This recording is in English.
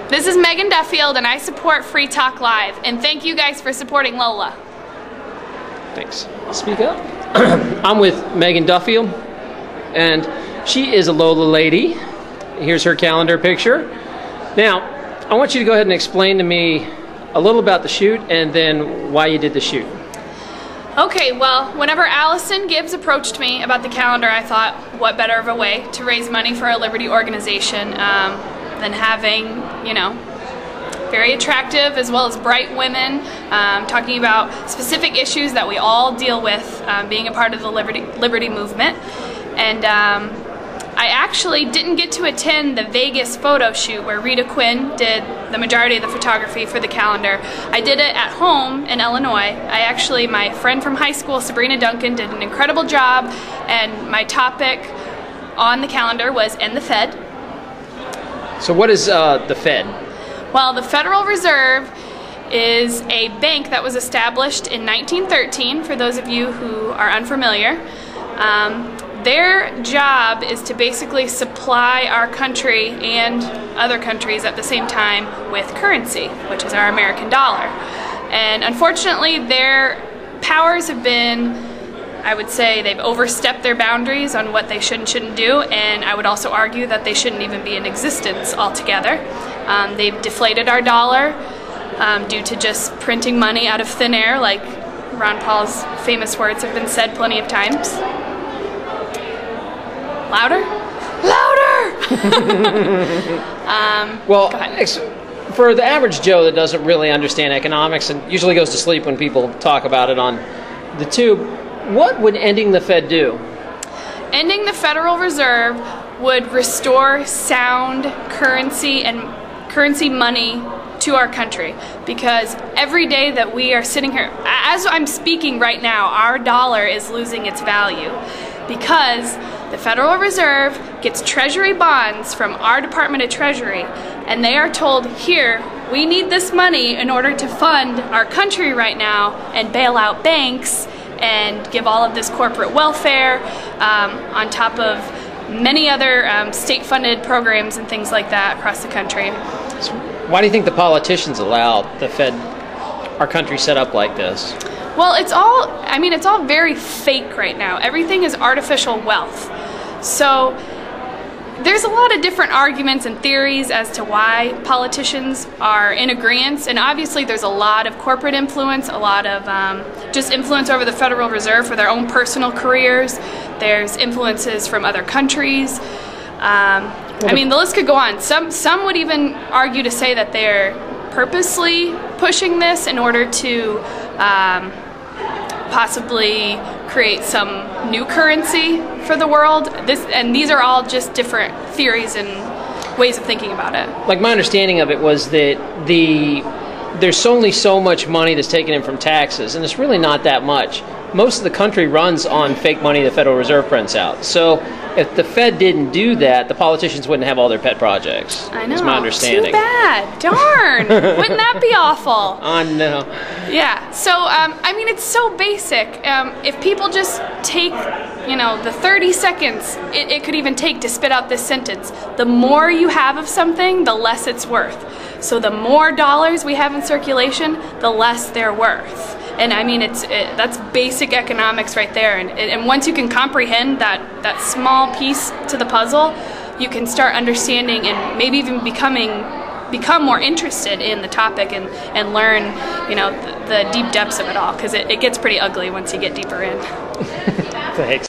This is Megan Duffield, and I support Free Talk Live. And thank you guys for supporting LOLA. Thanks. Speak up. I'm with Megan Duffield, and she is a LOLA lady. Here's her calendar picture. Now, I want you to go ahead and explain to me a little about the shoot and then why you did the shoot. Okay, well, whenever Allison Gibbs approached me about the calendar, I thought, what better of a way to raise money for a Liberty organization than having, you know, very attractive as well as bright women talking about specific issues that we all deal with being a part of the Liberty movement. And I actually didn't get to attend the Vegas photo shoot where Rita Quinn did the majority of the photography for the calendar. I did it at home in Illinois. My friend from high school, Sabrina Duncan, did an incredible job, and my topic on the calendar was "End the Fed." So what is the Fed? Well, the Federal Reserve is a bank that was established in 1913, for those of you who are unfamiliar. Their job is to basically supply our country and other countries at the same time with currency, which is our American dollar. And unfortunately, their powers have been, I would say, they've overstepped their boundaries on what they should and shouldn't do, and I would also argue that they shouldn't even be in existence altogether. They've deflated our dollar due to just printing money out of thin air, like Ron Paul's famous words have been said plenty of times. Louder? Louder! Well, for the average Joe that doesn't really understand economics and usually goes to sleep when people talk about it on the tube, what would ending the Fed do? Ending the Federal Reserve would restore sound currency and currency money to our country, because every day that we are sitting here, as I'm speaking right now, our dollar is losing its value because the Federal Reserve gets Treasury bonds from our Department of Treasury, and they are told, here, we need this money in order to fund our country right now and bail out banks and give all of this corporate welfare on top of many other state-funded programs and things like that across the country. So why do you think the politicians allow the Fed, our country, set up like this? Well, it's all very fake right now. Everything is artificial wealth. So there's a lot of different arguments and theories as to why politicians are in agreement, and obviously there's a lot of corporate influence, a lot of just influence over the Federal Reserve for their own personal careers. There's influences from other countries. I mean, the list could go on. Some would even argue to say that they're purposely pushing this in order to possibly create some new currency for the world. These are all just different theories and ways of thinking about it. Like, my understanding of it was that there's only so much money that's taken in from taxes, and it's really not that much. Most of the country runs on fake money the Federal Reserve prints out. So if the Fed didn't do that, the politicians wouldn't have all their pet projects. I know. Is my understanding. Too bad. Darn. Wouldn't that be awful? I know. Yeah. So, I mean, it's so basic. If people just take, you know, the 30 seconds it could even take to spit out this sentence, the more you have of something, the less it's worth. So the more dollars we have in circulation, the less they're worth. And I mean, that's basic economics right there. And once you can comprehend that small piece to the puzzle, you can start understanding and maybe even become more interested in the topic and learn, you know, the deep depths of it all, because it gets pretty ugly once you get deeper in. Thanks.